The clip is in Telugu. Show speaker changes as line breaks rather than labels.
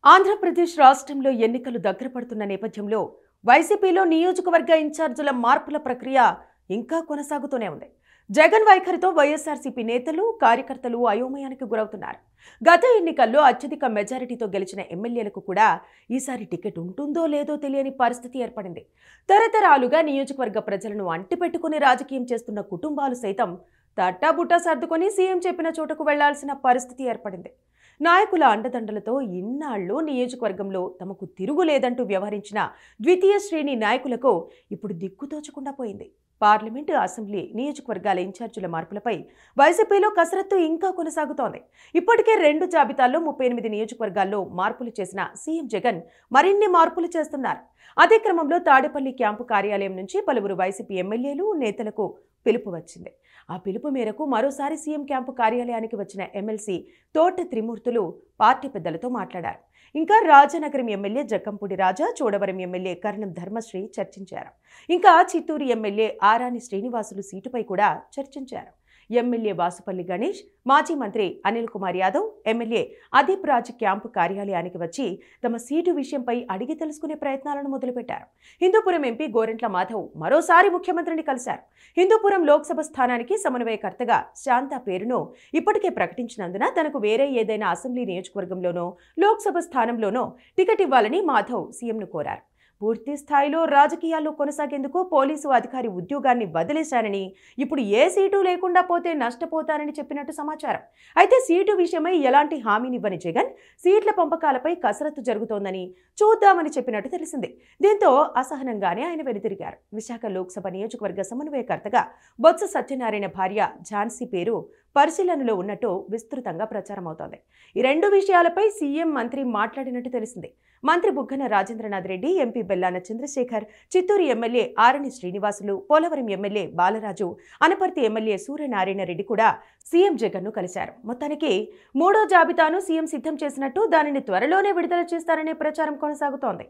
ఆంధ్రప్రదేశ్ రాష్ట్రంలో ఎన్నికలు దగ్గర పడుతున్న నేపథ్యంలో వైసీపీలో నియోజకవర్గ ఇన్ఛార్జీల మార్పుల ప్రక్రియ ఇంకా కొనసాగుతూనే ఉంది. జగన్ వైఖరితో వైఎస్ఆర్సీపీ నేతలు, కార్యకర్తలు అయోమయానికి గురవుతున్నారు. గత ఎన్నికల్లో అత్యధిక మెజారిటీతో గెలిచిన ఎమ్మెల్యేలకు కూడా ఈసారి టికెట్ ఉంటుందో లేదో తెలియని పరిస్థితి ఏర్పడింది. తరతరాలుగా నియోజకవర్గ ప్రజలను అంటిపెట్టుకుని రాజకీయం చేస్తున్న కుటుంబాలు సైతం తట్టాబుట్టా సర్దుకొని సీఎం చెప్పిన చోటకు వెళ్లాల్సిన పరిస్థితి ఏర్పడింది. నాయకుల అండదండలతో ఇన్నాళ్లు నియోజకవర్గంలో తమకు తిరుగులేదంటూ వ్యవహరించిన ద్వితీయ శ్రేణి నాయకులకు ఇప్పుడు దిక్కుతోచకుండా పోయింది. పార్లమెంటు, అసెంబ్లీ నియోజకవర్గాల ఇన్ఛార్జీల మార్పులపై వైసీపీలో కసరత్తు ఇంకా కొనసాగుతోంది. ఇప్పటికే 2 జాబితాల్లో 38 నియోజకవర్గాల్లో మార్పులు చేసిన సీఎం జగన్ మరిన్ని మార్పులు చేస్తున్నారు. అదే క్రమంలో తాడేపల్లి క్యాంపు కార్యాలయం నుంచి పలువురు వైసీపీ ఎమ్మెల్యేలు, నేతలకు పిలుపు వచ్చింది. ఆ పిలుపు మేరకు మరోసారి సీఎం క్యాంపు కార్యాలయానికి వచ్చిన ఎమ్మెల్సీ తోట త్రిమూర్తులు పార్టీ పెద్దలతో మాట్లాడారు. ఇంకా రాజనగరం ఎమ్మెల్యే జక్కంపూడి రాజా, చోడవరం ఎమ్మెల్యే కర్ణం ధర్మశ్రీ చర్చించారు. ఇంకా చిత్తూరు ఎమ్మెల్యే ఆరాని శ్రీనివాసులు సీటుపై కూడా చర్చించారు. ఎమ్మెల్యే వాసుపల్లి గణేష్, మాజీ మంత్రి అనిల్ కుమార్ యాదవ్, ఎమ్మెల్యే అదీప్ రాజ్ క్యాంపు కార్యాలయానికి వచ్చి తమ సీటు విషయంపై అడిగి తెలుసుకునే ప్రయత్నాలను మొదలుపెట్టారు. హిందూపురం ఎంపీ గోరెంట్ల మాధవ్ మరోసారి ముఖ్యమంత్రిని కలిశారు. హిందూపురం లోక్సభ స్థానానికి సమన్వయకర్తగా శాంతా పేరును ఇప్పటికే ప్రకటించినందున తనకు వేరే ఏదైనా అసెంబ్లీ నియోజకవర్గంలోనో, లోక్సభ స్థానంలోనో టికెట్ ఇవ్వాలని మాధవ్ సీఎంను కోరారు. పూర్తి స్థాయిలో రాజకీయాల్లో కొనసాగేందుకు పోలీసు అధికారి ఉద్యోగాన్ని వదిలేశానని, ఇప్పుడు ఏ సీటు లేకుండా పోతే నష్టపోతానని చెప్పినట్టు సమాచారం. అయితే సీటు విషయమై ఎలాంటి హామీనివ్వని జగన్ సీట్ల పంపకాలపై కసరత్తు జరుగుతోందని చూద్దామని చెప్పినట్టు తెలిసింది. దీంతో అసహనంగానే ఆయన వెనుతిరిగారు. విశాఖ లోక్సభ నియోజకవర్గ సమన్వయకర్తగా బొత్స సత్యనారాయణ భార్య ఝాన్సీ పేరు పరిశీలనలో ఉన్నట్టు విస్తృతంగా ప్రచారం అవుతోంది. ఈ 2 విషయాలపై సీఎం, మంత్రి మాట్లాడినట్టు తెలిసింది. మంత్రి బుగ్గన రాజేంద్రనాథ్ రెడ్డి, ఎంపీ బెల్లాన చంద్రశేఖర్, చిత్తూరు ఎమ్మెల్యే ఆరణి శ్రీనివాసులు, పోలవరం ఎమ్మెల్యే బాలరాజు, అనపర్తి ఎమ్మెల్యే సూర్యనారాయణ రెడ్డి కూడా సీఎం జగన్ను కలిశారు. మొత్తానికి 3వ జాబితాను సీఎం సిద్ధం చేసినట్టు, దానిని త్వరలోనే విడుదల చేస్తారనే ప్రచారం కొనసాగుతోంది.